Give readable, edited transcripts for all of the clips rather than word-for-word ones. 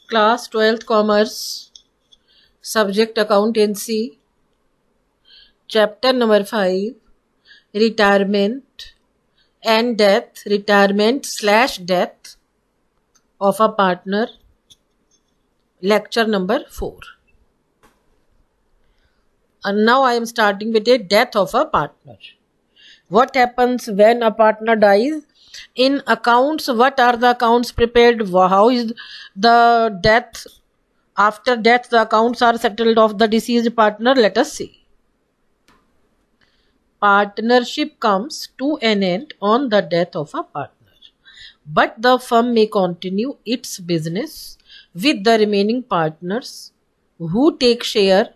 Class 12th Commerce, Subject Accountancy, Chapter number 5, Retirement and Death, Retirement/Death of a Partner, Lecture number 4. And now I am starting with a death of a partner. What happens when a partner dies? In accounts, what are the accounts prepared? How is the death? After death, the accounts are settled of the deceased partner. Let us see. Partnership comes to an end on the death of a partner, but the firm may continue its business with the remaining partners who take share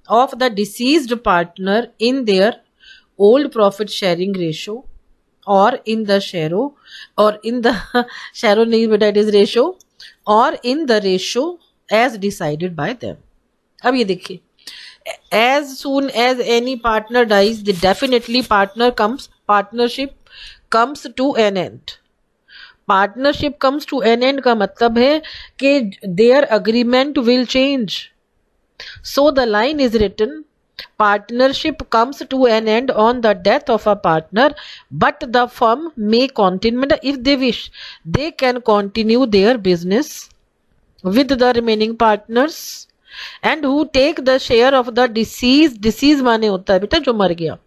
of the deceased partner in their old profit sharing ratio or in the share or in the share that is ratio or in the ratio as decided by them. अब ये देखिए, as soon as any partner dies, the definitely partnership comes to an end. Partnership comes to an end का मतलब है कि their agreement will change. So the line is written, partnership comes to an end on the death of a partner, but the firm may continue, if they wish, they can continue their business with the remaining partners and who take the share of the deceased माने होता है बेटा जो मर गया,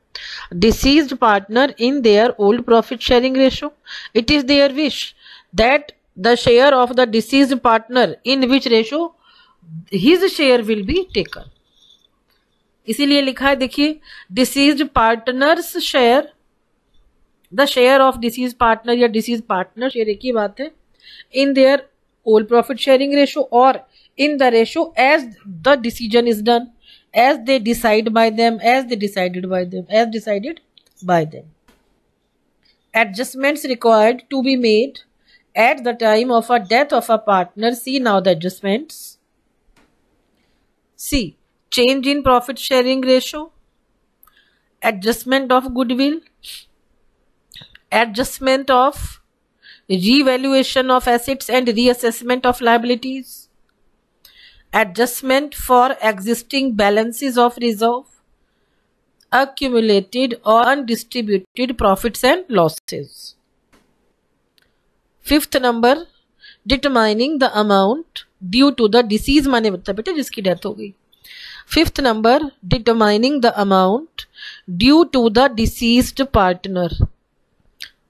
deceased partner in their old profit sharing ratio. It is their wish that the share of the deceased partner in which ratio his share will be taken. इसीलिए लिखा है देखिए, deceased partners share, the share of deceased partner या deceased partner share एक ही बात है, in their old profit sharing ratio or in the ratio as the decision is done, as they decide by them, as they decided by them, as decided by them. Adjustments required to be made at the time of a death of a partner. See now the adjustments. See, change in profit sharing ratio, adjustment of goodwill, adjustment of revaluation of assets and reassessment of liabilities, adjustment for existing balances of reserve, accumulated or undistributed profits and losses. Fifth number, determining the amount due to the deceased माने बता बेटा जिसकी death हो गई. Fifth number, determining the amount due to the deceased partner.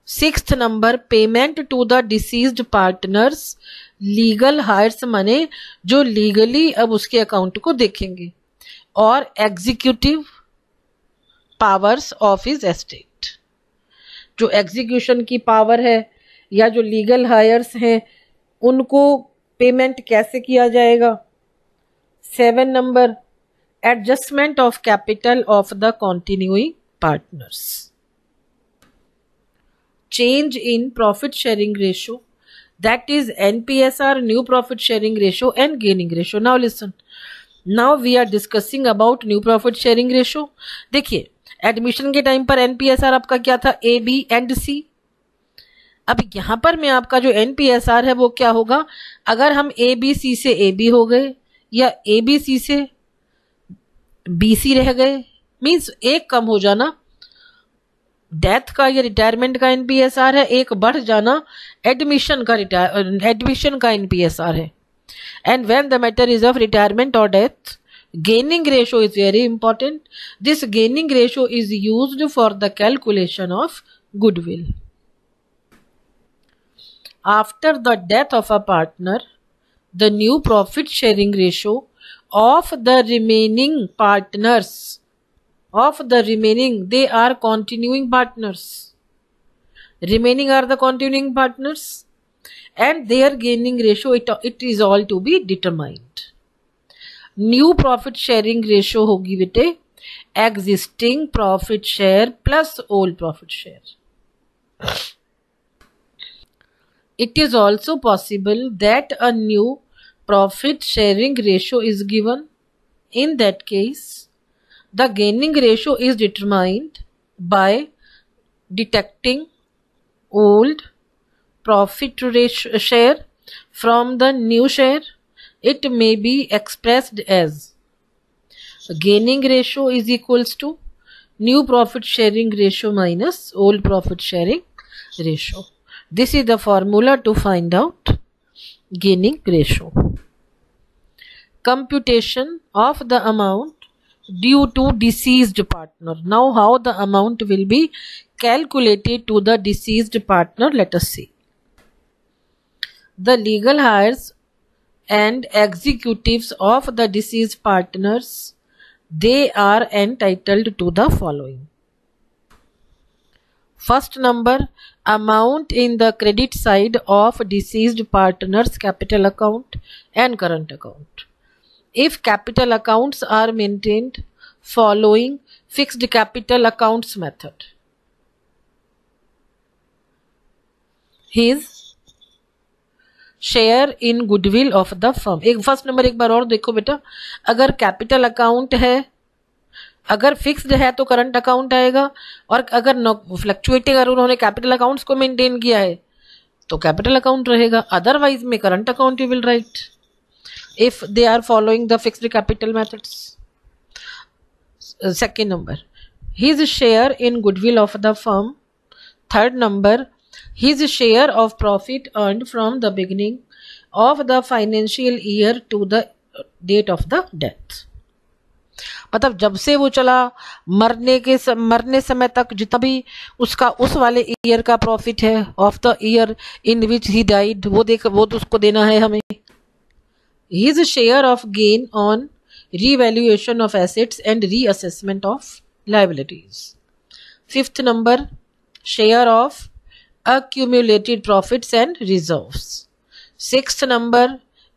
Sixth number, payment to the deceased partners legal hires माने जो legally अब उसके अकाउंट को देखेंगे और executive powers of his estate. जो execution की power है या जो legal hires हैं उनको पेमेंट कैसे किया जाएगा. 7 number, adjustment of capital of the continuing partners. Change in profit sharing ratio, that is NPSR, new profit sharing ratio and gaining ratio. Now listen, now we are discussing about new profit sharing ratio. देखिए, admission के time पर NPSR आपका क्या था, A, B and C. अब यहां पर मैं आपका जो NPSR है वो क्या होगा, अगर हम ABC से AB हो गए या ABC से BC रह गए, मीन्स एक कम हो जाना डेथ का या रिटायरमेंट का NPSR है, एक बढ़ जाना एडमिशन का NPSR है. And when the matter is of retirement और death, gaining ratio is very important. This gaining ratio is used for the calculation of goodwill. After the death of a partner, the new profit sharing ratio of the remaining partners, they are continuing partners. Remaining are the continuing partners and their gaining ratio, it is all to be determined. New profit sharing ratio होगी बेटे existing profit share plus old profit share. It is also possible that a new profit sharing ratio is given. In that case, the gaining ratio is determined by deducting old profit share from the new share it may be expressed as gaining ratio is equals to new profit sharing ratio minus old profit sharing ratio. This is the formula to find out gaining ratio. Computation of the amount due to deceased partner. Now how the amount will be calculated to the deceased partner, let us see. The legal heirs and executives of the deceased partners, they are entitled to the following. First number, amount in the credit side of deceased partner's capital account and current account. If capital accounts are maintained following fixed capital accounts method, his share in goodwill of the firm. एक first number एक बार और देखो बेटा, अगर capital account है, अगर fixed है तो करंट अकाउंट आएगा, और अगर फ्लक्चुएटिंग अगर उन्होंने कैपिटल अकाउंट्स को मेंटेन किया है तो कैपिटल अकाउंट रहेगा, अदरवाइज में current account you will write if they are following the fixed capital methods. Second number, his share in goodwill of the firm. Third number, his share of profit earned from the beginning of the financial year to the date of the death. मतलब जब से वो चला मरने समय तक जितना भी उसका उस वाले ईयर का प्रॉफिट है of the year in which he died, वो तो उसको देना है हमें. His share of gain on revaluation of assets and reassessment of liabilities. Fifth number, share of accumulated profits and reserves. Sixth number,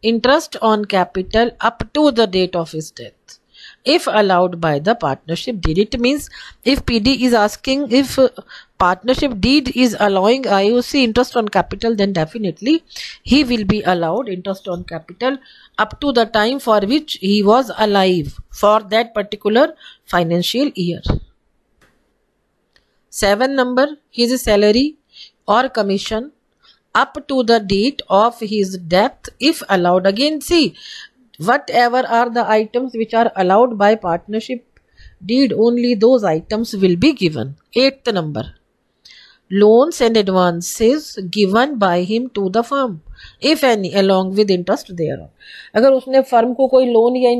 interest on capital up to the date of his death, if allowed by the partnership deed. It means if PD is asking if partnership deed is allowing IOC interest on capital, then definitely he will be allowed interest on capital up to the time for which he was alive for that particular financial year. 7 number, his salary or commission up to the date of his death if allowed. Again see, whatever are the items which are allowed by partnership deed, only those items will be given. 8th number, loans and advances given by him to the firm if any along with interest thereon. अगर उसने firm को कोई loan या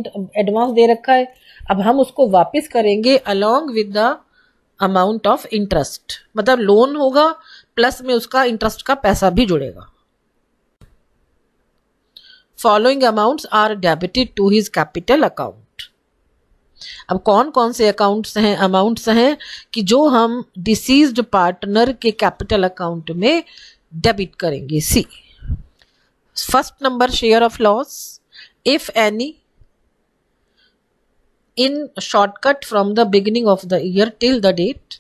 advance दे रखा है, अब हम उसको वापस करेंगे along with the amount of interest. मतलब लोन होगा प्लस में उसका इंटरेस्ट का पैसा भी जुड़ेगा. Following amounts are debited to his capital account. अब कौन कौन से अकाउंट्स हैं, अमाउंट्स हैं कि जो हम डिसीज्ड पार्टनर के कैपिटल अकाउंट में डेबिट करेंगे. See, first number, share of loss if any in shortcut from the beginning of the year till the date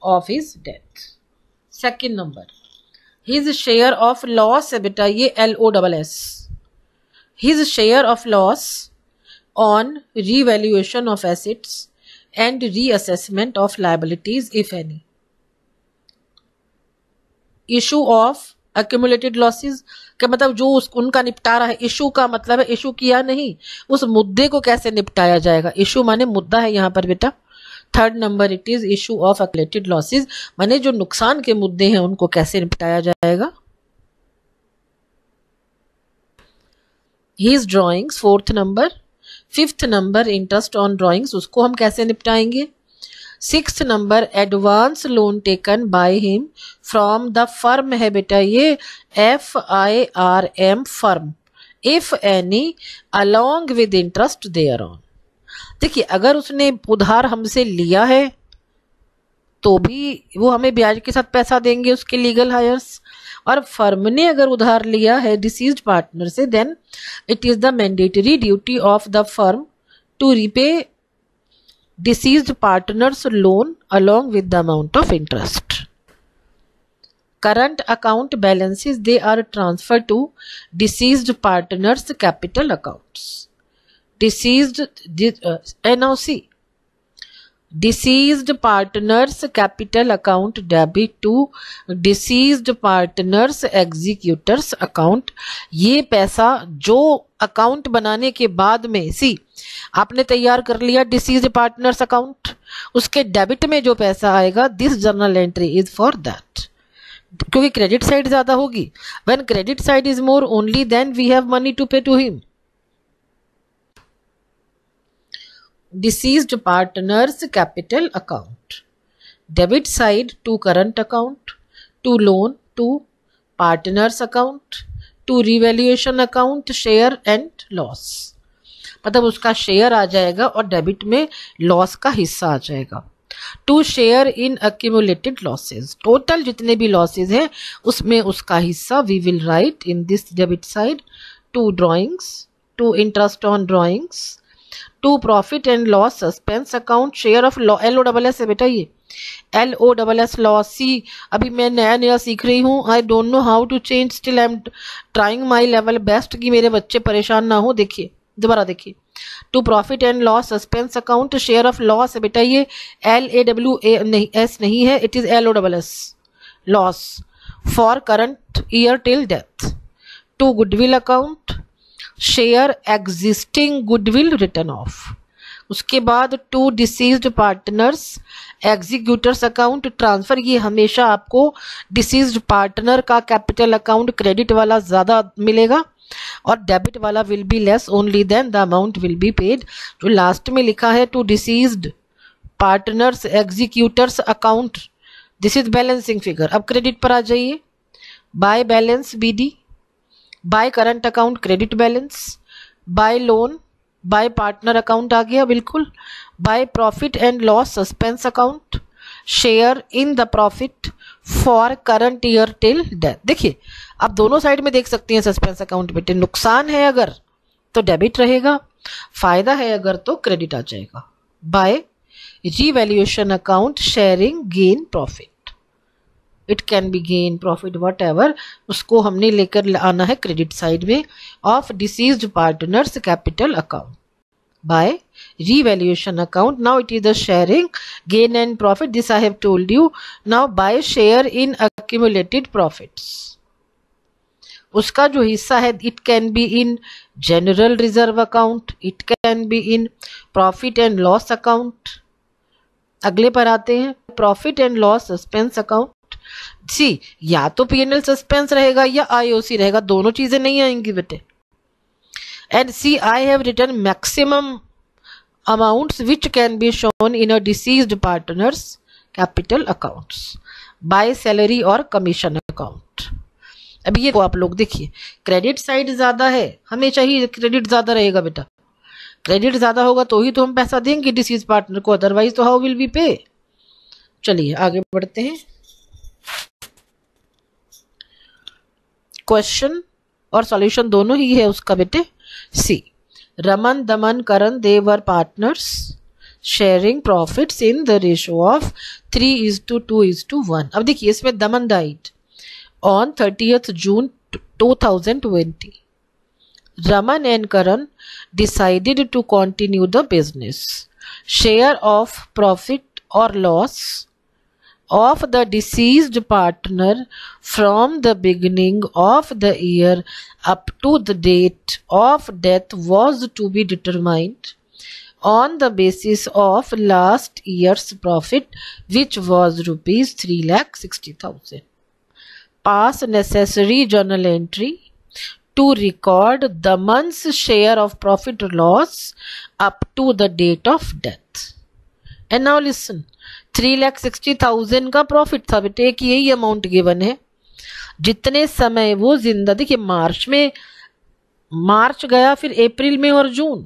of his death. Second number, his share of loss है बेटा, ये LOSS, his share of loss on revaluation of assets and reassessment of liabilities if any. Issue of accumulated losses का मतलब जो उनका निपटारा है. Issue का मतलब है इशू किया नहीं, उस मुद्दे को कैसे निपटाया जाएगा. इशू माने मुद्दा है यहाँ पर बेटा. Third number, it is issue of accumulated losses माने जो नुकसान के मुद्दे हैं उनको कैसे निपटाया जाएगा. His drawings, fourth number. Fifth number, interest on drawings, उसको हम कैसे निपटाएंगे. Sixth number, advance loan taken by him from the firm है बेटा, ये FIRM firm, if any along with interest thereon. देखिए अगर उसने उधार हमसे लिया है तो भी वो हमें ब्याज के साथ पैसा देंगे उसके लीगल हायर्स, और फर्म ने अगर उधार लिया है डिसीज्ड पार्टनर से, then it is the mandatory duty of the firm to repay deceased partners loan along with the amount of interest. Current account balances, they are transfer to deceased partners capital accounts. Deceased NOC, deceased partners capital account debit to deceased partners executors account. ये पैसा जो account बनाने के बाद में आपने तैयार कर लिया डिसीज्ड पार्टनर्स अकाउंट, उसके डेबिट में जो पैसा आएगा this journal entry is for that, क्योंकि क्रेडिट साइड ज्यादा होगी। When credit side is more only then we have money to pay to him. Deceased partners capital account, debit side to current account, to loan, to partners account, to revaluation account, share and loss। मतलब उसका share आ जाएगा और debit में loss का हिस्सा आ जाएगा। To share in accumulated losses, total जितने भी लॉसेज हैं उसमें उसका हिस्सा we will write in this debit side. To drawings, to interest on drawings, to profit and loss suspense account, share of LOSS है बेटा, ये LOSS लॉस। सी अभी मैं नया नया सीख रही हूँ, I don't know how to change, still I am trying my level best कि मेरे बच्चे परेशान ना हो। देखिए दोबारा देखिए, to profit and loss suspense account, share of loss है बेटा, ये LAWS नहीं है, it is LOSS loss for current year till death. To goodwill account, share existing goodwill return off. उसके बाद to deceased partners executors account transfer, ये हमेशा आपको डिसीज्ड पार्टनर का कैपिटल अकाउंट क्रेडिट वाला ज्यादा मिलेगा और डेबिट वाला will be less only then the amount will be paid. जो लास्ट में लिखा है to deceased partners executors account, this is balancing figure. अब क्रेडिट पर आ जाइए, by balance BD, by current account credit balance, by loan, by partner account आ गया बिल्कुल, by profit and loss suspense account, share in the profit for current year till death. देखिए आप दोनों साइड में देख सकती हैं सस्पेंस अकाउंट बेटे, नुकसान है अगर तो डेबिट रहेगा, फायदा है अगर तो क्रेडिट आ जाएगा। By revaluation account sharing gain profit, it can be gain profit whatever, उसको हमने लेकर आना है क्रेडिट साइड में of deceased partners capital account. By revaluation account, now it is the sharing gain and profit, this I have told you। now by share in accumulated profits, उसका जो हिस्सा है it can be in general reserve account, it can be in profit and loss account। अगले पर आते हैं profit and loss suspense account. या तो P&L सस्पेंस रहेगा या IOC रहेगा, दोनों चीजें नहीं आएंगी बेटे। And I have return maximum amounts which can be shown in a deceased partner's capital accounts by salary or commission account। अभी ये को आप लोग देखिए, क्रेडिट साइड ज्यादा है, हमेशा ही क्रेडिट ज्यादा रहेगा बेटा, क्रेडिट ज्यादा होगा तो ही तो हम पैसा देंगे डिसीज पार्टनर को, अदरवाइज तो हाउ विल वी पे। चलिए आगे बढ़ते हैं। क्वेश्चन और सॉल्यूशन दोनों ही है उसका बेटे। सी रमन, दमन, करण, they were partners sharing profits in the ratio of 3:2:1। अब देखिए इसमें दमन died on 30th June 2020। Raman and Karan decided to continue the business। Share of profit or loss of the deceased partner from the beginning of the year up to the date of death was to be determined on the basis of last year's profit, which was rupees 3,60,000। Pass necessary journal entry to record the month's share of profit or loss up to the date of death। And now listen, 3,60,000 का profit था बेटे, एक यही amount given है। जितने समय वो जिंदा, देखिए मार्च गया, फिर अप्रैल में और जून,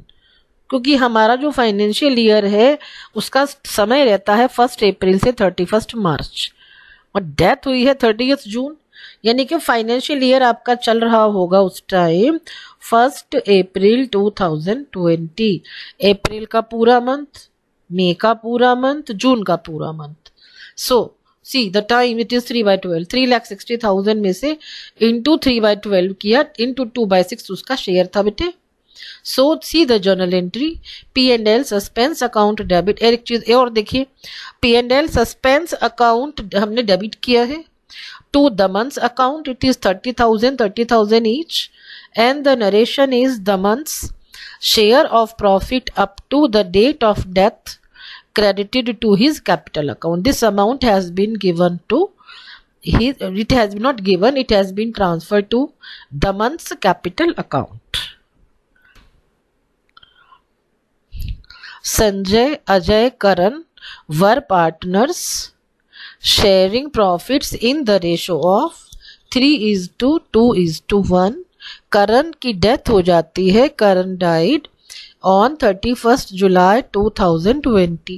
क्योंकि हमारा जो फाइनेंशियल ईयर है उसका समय रहता है 1 अप्रैल से 31 मार्च और डेथ हुई है 30 जून, यानी कि फाइनेंशियल ईयर आपका चल रहा होगा उस टाइम 1 अप्रैल 2020। अप्रैल का पूरा मंथ, मई का पूरा मंथ, जून का पूरा month. So see the time it is 3/12, 3,60,000 में से इंटू 3/12 किया, इंटू 2/6 उसका शेयर था बेटे। So see the journal entry P&L suspense account debit. एक चीज और देखिए, P&L सस्पेंस अकाउंट हमने डेबिट किया है to the months account, it is 30,000 each, and the narration is the months share of profit up to the date of death credited to his capital account. This amount has been given to his, it has not given, it has been transferred to the month's capital account. Sanjay, Ajay, Karan were partners sharing profits in the ratio of 3:2:1. Karan की death हो जाती है, Karan died on 31st July 2020.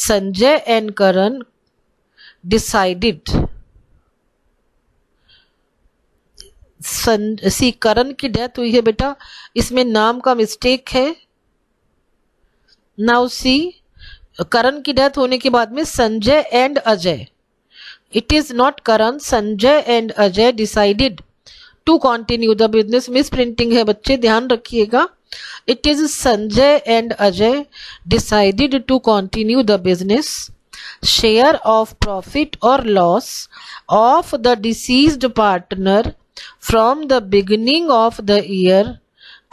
Sanjay and Karan decided, करण की death हुई है बेटा, इसमें नाम का मिस्टेक है। नाउ सी, करण की डेथ होने के बाद में Sanjay and Ajay, it is not Karan, Sanjay and Ajay decided to continue the business. Misprinting है बच्चे, ध्यान रखिएगा। It is Sanjay and Ajay decided to continue the business. Share of profit or loss of the deceased partner from the beginning of the year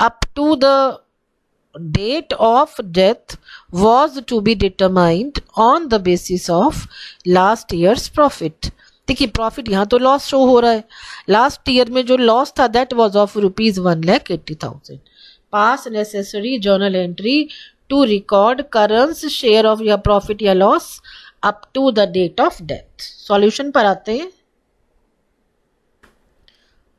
up to the date of death was to be determined on the basis of last year's profit. देखिए profit यहाँ तो loss show हो रहा है, last year में जो loss था that was of ₹1,80,000. Pass necessary journal entry to record Karan's share of या प्रॉफिट या loss up to the date of death. Solution पर आते हैं.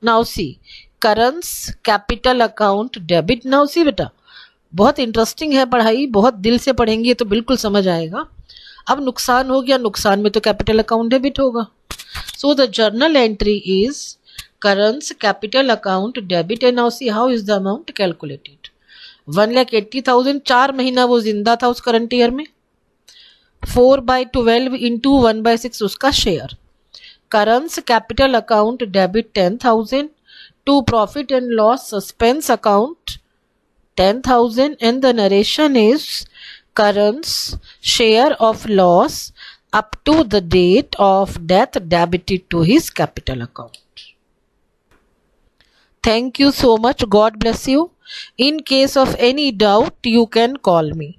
Now see, Karan's capital account debit. Now see बेटा, बहुत इंटरेस्टिंग है पढ़ाई, बहुत दिल से पढ़ेंगे तो बिल्कुल समझ आएगा. अब नुकसान हो गया, नुकसान में तो कैपिटल अकाउंट डेबिट होगा. So the journal entry is current capital account debit. and now see how is the amount calculated. 1,80,000, 4 महीना वो जिंदा था उस करंट ईयर में. 4/12 इंटू 1/6 उसका share. current capital account debit 10,000 to profit and loss suspense account 10,000, and the narration is current share of loss up to the date of death debited to his capital account. Thank you so much. God bless you. In case of any doubt, you can call me.